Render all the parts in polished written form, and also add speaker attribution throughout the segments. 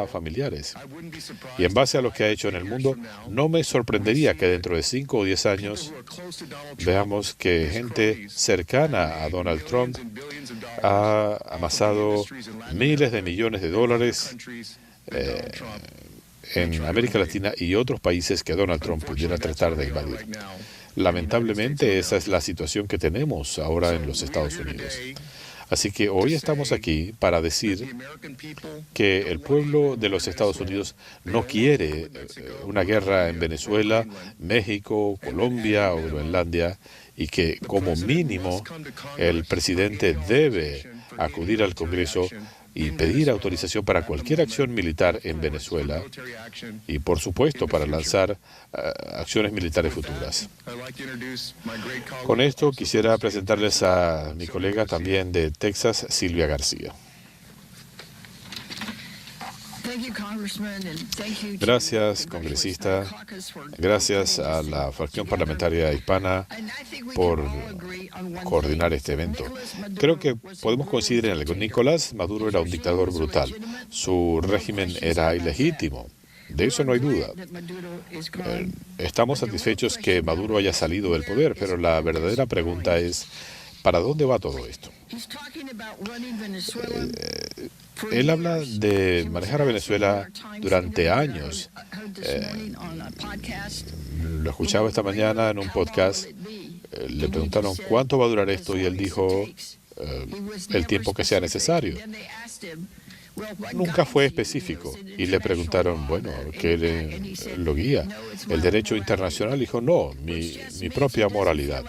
Speaker 1: familiares. Y en base a lo que ha hecho en el mundo, no me sorprendería que dentro de 5 o 10 años veamos que gente cercana a Donald Trump ha amasado miles de millones de dólares en América Latina y otros países que Donald Trump pudiera tratar de invadir. Lamentablemente, esa es la situación que tenemos ahora en los Estados Unidos. Así que hoy estamos aquí para decir que el pueblo de los Estados Unidos no quiere una guerra en Venezuela, México, Colombia o Groenlandia, y que como mínimo el presidente debe acudir al Congreso y pedir autorización para cualquier acción militar en Venezuela y, por supuesto, para lanzar acciones militares futuras. Con esto quisiera presentarles a mi colega también de Texas, Silvia García. Gracias, congresista. Gracias a la fracción parlamentaria hispana por coordinar este evento. Creo que podemos coincidir en algo. Nicolás Maduro era un dictador brutal. Su régimen era ilegítimo. De eso no hay duda. Estamos satisfechos que Maduro haya salido del poder, pero la verdadera pregunta es, ¿para dónde va todo esto? Él habla de manejar a Venezuela durante años. Lo escuchaba esta mañana en un podcast. Le preguntaron cuánto va a durar esto y él dijo el tiempo que sea necesario. Nunca fue específico. Y le preguntaron, bueno, ¿qué lo guía? El derecho internacional. Dijo, no, mi propia moralidad.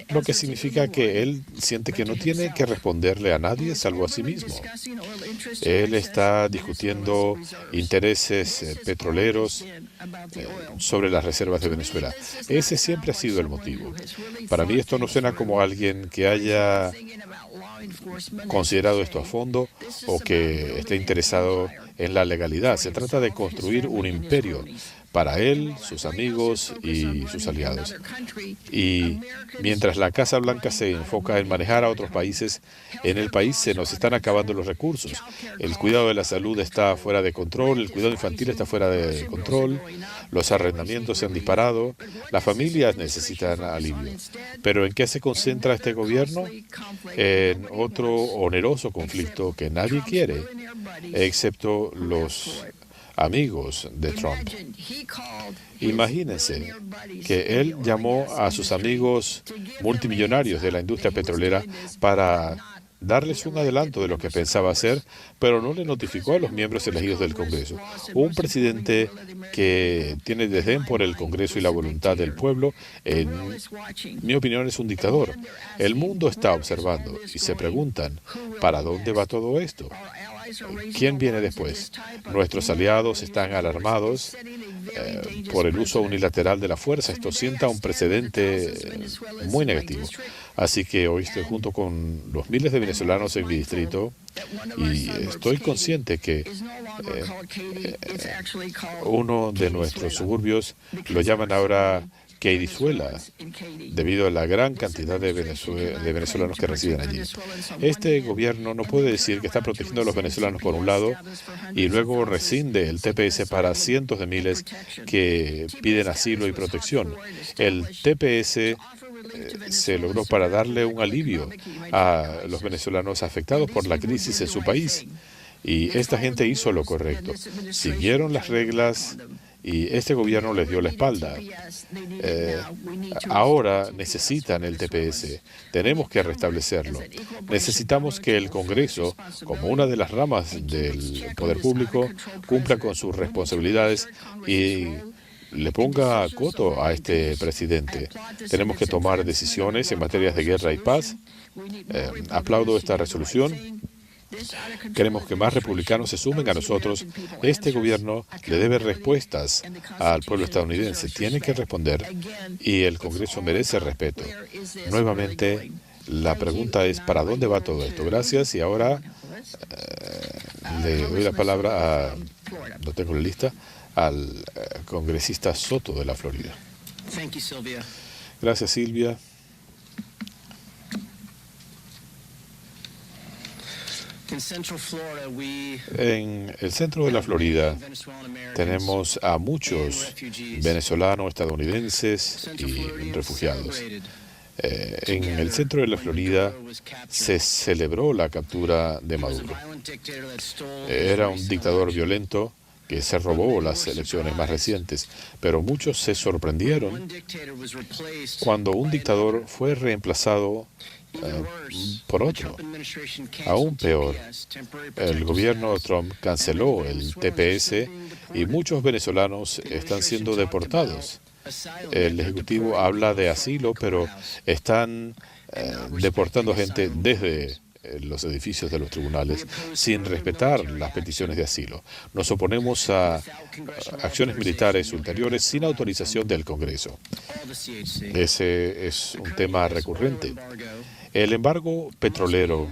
Speaker 1: Lo que significa que él siente que no tiene que responderle a nadie salvo a sí mismo. Él está discutiendo intereses petroleros sobre las reservas de Venezuela. Ese siempre ha sido el motivo. Para mí esto no suena como alguien que haya considerado esto a fondo o que esté interesado en la legalidad. Se trata de construir un imperio para él, sus amigos y sus aliados. Y mientras la Casa Blanca se enfoca en manejar a otros países, en el país se nos están acabando los recursos. El cuidado de la salud está fuera de control, el cuidado infantil está fuera de control, los arrendamientos se han disparado, las familias necesitan alivio. ¿Pero en qué se concentra este gobierno? En otro oneroso conflicto que nadie quiere, excepto los amigos de Trump. Imagínense que él llamó a sus amigos multimillonarios de la industria petrolera para darles un adelanto de lo que pensaba hacer, pero no le notificó a los miembros elegidos del Congreso. Un presidente que tiene desdén por el Congreso y la voluntad del pueblo, en mi opinión, es un dictador. El mundo está observando y se preguntan, ¿para dónde va todo esto? ¿Quién viene después? Nuestros aliados están alarmados por el uso unilateral de la fuerza. Esto sienta un precedente muy negativo. Así que hoy estoy junto con los miles de venezolanos en mi distrito y estoy consciente que uno de nuestros suburbios lo llaman ahora Keidizuela, debido a la gran cantidad de venezolanos que residen allí. Este gobierno no puede decir que está protegiendo a los venezolanos por un lado y luego rescinde el TPS para cientos de miles que piden asilo y protección. El TPS se logró para darle un alivio a los venezolanos afectados por la crisis en su país. Y esta gente hizo lo correcto. Siguieron las reglas y este gobierno les dio la espalda. Ahora necesitan el TPS. Tenemos que restablecerlo. Necesitamos que el Congreso, como una de las ramas del poder público, cumpla con sus responsabilidades y le ponga coto a este presidente. Tenemos que tomar decisiones en materias de guerra y paz. Aplaudo esta resolución. Queremos que más republicanos se sumen a nosotros. Este gobierno le debe respuestas al pueblo estadounidense. Tiene que responder y el Congreso merece respeto. Nuevamente, la pregunta es, ¿para dónde va todo esto? Gracias. Y ahora le doy la palabra a, no tengo la lista, al congresista Soto de la Florida. Gracias, Silvia. En el centro de la Florida tenemos a muchos venezolanos, estadounidenses y refugiados. En el centro de la Florida se celebró la captura de Maduro. Era un dictador violento que se robó las elecciones más recientes, pero muchos se sorprendieron cuando un dictador fue reemplazado por otro. Aún peor, el gobierno de Trump canceló el TPS y muchos venezolanos están siendo deportados. El Ejecutivo habla de asilo, pero están deportando gente desde los edificios de los tribunales sin respetar las peticiones de asilo. Nos oponemos a acciones militares ulteriores sin autorización del Congreso. Ese es un tema recurrente. El embargo petrolero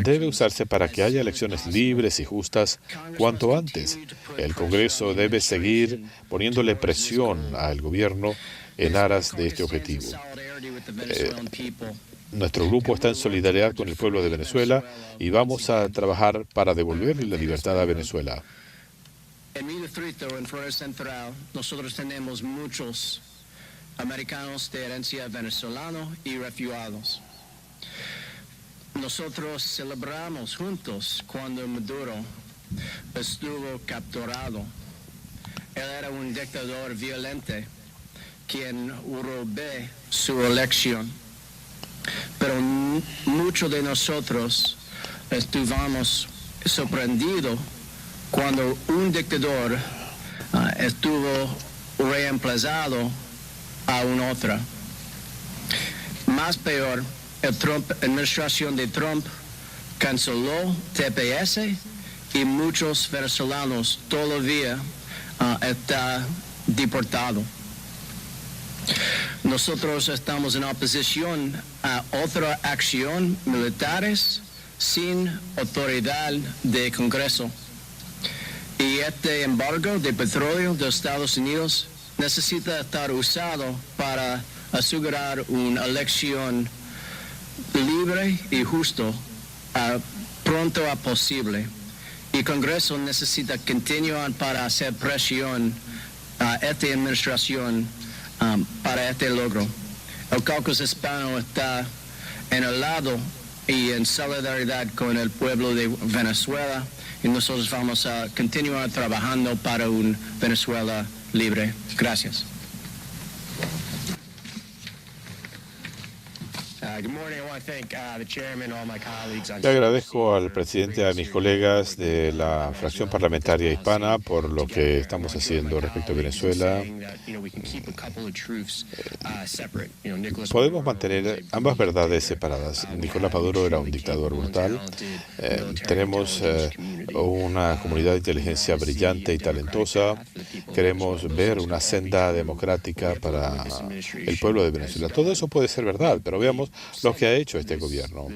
Speaker 1: debe usarse para que haya elecciones libres y justas cuanto antes. El Congreso debe seguir poniéndole presión al gobierno en aras de este objetivo. Nuestro grupo está en solidaridad con el pueblo de Venezuela y vamos a trabajar para devolverle la libertad a Venezuela.
Speaker 2: En mi distrito, en Florida Central, nosotros tenemos muchos americanos de herencia venezolana y refugiados. Nosotros celebramos juntos cuando Maduro estuvo capturado. Él era un dictador violento quien robó su elección. Pero muchos de nosotros estuvimos sorprendidos cuando un dictador estuvo reemplazado a un otro. Más peor, la administración de Trump canceló TPS y muchos venezolanos todavía están deportados. Nosotros estamos en oposición a otra acción militares sin autoridad del Congreso. Y este embargo de petróleo de Estados Unidos necesita estar usado para asegurar una elección libre y justa pronto a posible. Y el Congreso necesita continuar para hacer presión a esta administración para este logro. El caucus hispano está en el lado y en solidaridad con el pueblo de Venezuela y nosotros vamos a continuar trabajando para un Venezuela libre. Gracias.
Speaker 1: Le agradezco al presidente y a mis colegas de la fracción parlamentaria hispana por lo que estamos haciendo respecto a Venezuela. Podemos mantener ambas verdades separadas. Nicolás Maduro era un dictador brutal. Tenemos una comunidad de inteligencia brillante y talentosa. Queremos ver una senda democrática para el pueblo de Venezuela. Todo eso puede ser verdad, pero veamos lo que ha hecho este gobierno.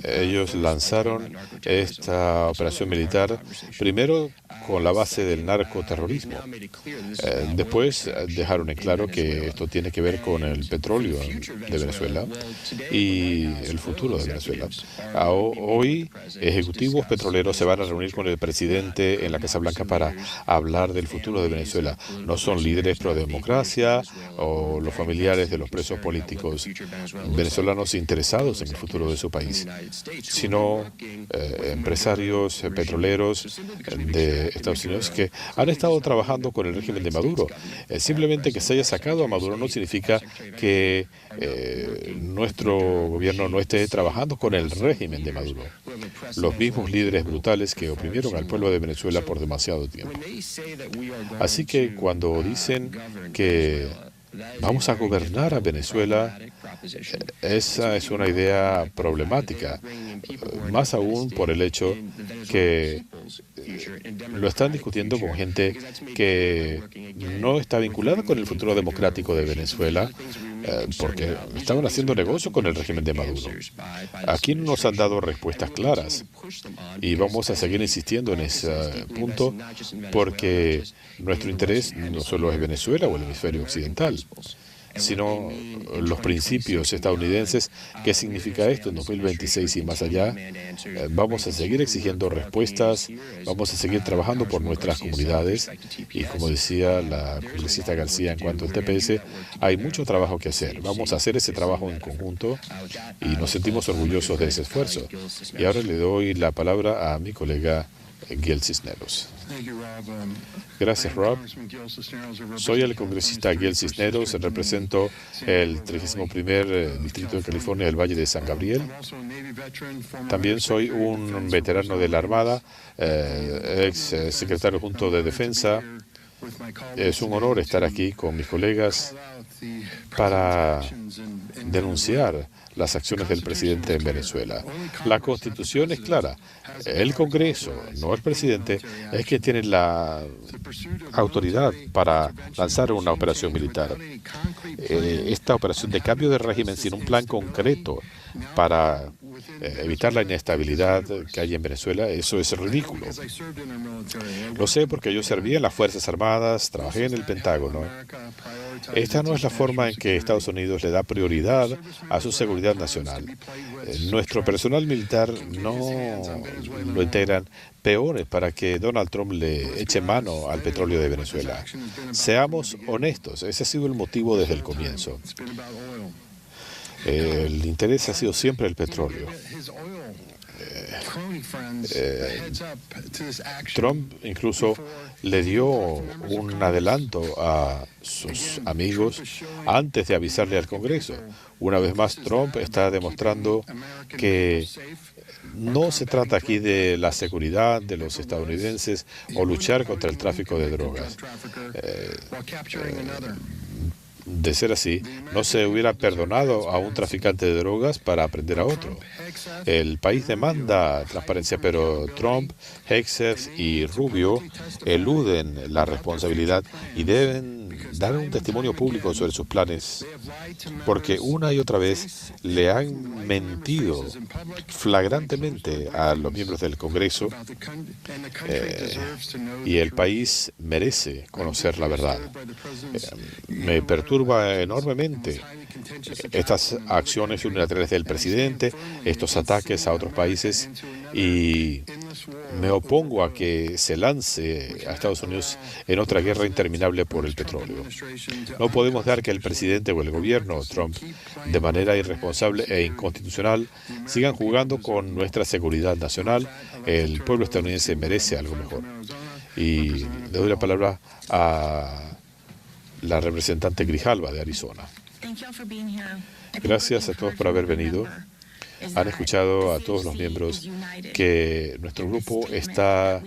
Speaker 1: Ellos lanzaron esta operación militar primero con la base del narcoterrorismo. Después dejaron en claro que esto tiene que ver con el petróleo de Venezuela y el futuro de Venezuela. Hoy, ejecutivos petroleros se van a reunir con el presidente en la Casa Blanca para hablar del futuro de Venezuela. No son líderes pro democracia o los familiares de los presos políticos venezolanos interesados en el futuro de su país, sino empresarios petroleros de Estados Unidos que han estado trabajando con el régimen de Maduro. Simplemente que se haya sacado a Maduro no significa que nuestro gobierno no esté trabajando con el régimen de Maduro. Los mismos líderes brutales que oprimieron al pueblo de Venezuela por demasiado tiempo. Así que cuando dicen que vamos a gobernar a Venezuela, esa es una idea problemática, más aún por el hecho que lo están discutiendo con gente que no está vinculada con el futuro democrático de Venezuela, porque estaban haciendo negocio con el régimen de Maduro. Aquí no nos han dado respuestas claras y vamos a seguir insistiendo en ese punto porque nuestro interés no solo es Venezuela o el hemisferio occidental. sino los principios estadounidenses. ¿Qué significa esto en 2026 y más allá? Vamos a seguir exigiendo respuestas, vamos a seguir trabajando por nuestras comunidades y, como decía la congresista García en cuanto al TPS, hay mucho trabajo que hacer. Vamos a hacer ese trabajo en conjunto y nos sentimos orgullosos de ese esfuerzo. Y ahora le doy la palabra a mi colega Gil Cisneros. Gracias, Rob. Soy el congresista Gil Cisneros, represento el 31 Distrito de California del Valle de San Gabriel. También soy un veterano de la Armada, ex secretario junto de Defensa. Es un honor estar aquí con mis colegas para denunciar las acciones del presidente en Venezuela. La Constitución es clara. El Congreso, no el presidente, es quien tiene la autoridad para lanzar una operación militar. Esta operación de cambio de régimen sin un plan concreto para evitar la inestabilidad que hay en Venezuela, eso es ridículo. Lo sé porque yo serví en las Fuerzas Armadas, trabajé en el Pentágono. Esta no es la forma en que Estados Unidos le da prioridad a su seguridad nacional. Nuestro personal militar no lo integran peones para que Donald Trump le eche mano al petróleo de Venezuela. Seamos honestos, ese ha sido el motivo desde el comienzo. El interés ha sido siempre el petróleo. Trump incluso le dio un adelanto a sus amigos antes de avisarle al Congreso. Una vez más, Trump está demostrando que no se trata aquí de la seguridad de los estadounidenses o luchar contra el tráfico de drogas. De ser así, no se hubiera perdonado a un traficante de drogas para aprender a otro. El país demanda transparencia, pero Trump, Hegseth y Rubio eluden la responsabilidad y deben dar un testimonio público sobre sus planes, porque una y otra vez le han mentido flagrantemente a los miembros del Congreso y el país merece conocer la verdad. Me perturba enormemente estas acciones unilaterales del presidente, estos ataques a otros países, y me opongo a que se lance a Estados Unidos en otra guerra interminable por el petróleo. No podemos dejar que el presidente o el gobierno Trump, de manera irresponsable e inconstitucional, sigan jugando con nuestra seguridad nacional. El pueblo estadounidense merece algo mejor. Y le doy la palabra a la representante Grijalva de Arizona. Gracias a todos por haber venido. Han escuchado a todos los miembros que nuestro grupo está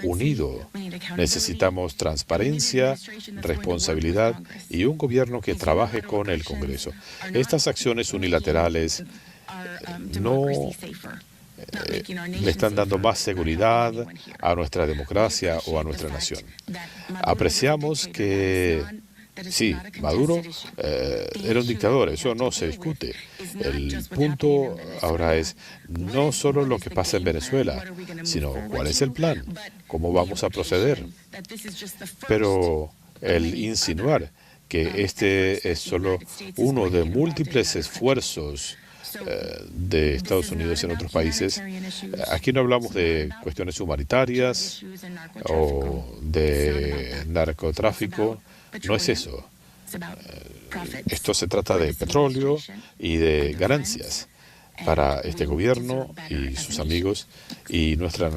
Speaker 1: unido. Necesitamos transparencia, responsabilidad y un gobierno que trabaje con el Congreso. Estas acciones unilaterales no le están dando más seguridad a nuestra democracia o a nuestra nación. Apreciamos que sí, Maduro era un dictador, eso no se discute. El punto ahora es no solo lo que pasa en Venezuela, sino cuál es el plan, cómo vamos a proceder. Pero el insinuar que este es solo uno de múltiples esfuerzos de Estados Unidos en otros países, aquí no hablamos de cuestiones humanitarias o de narcotráfico. No es eso. Esto se trata de petróleo y de ganancias para este gobierno y sus amigos y nuestra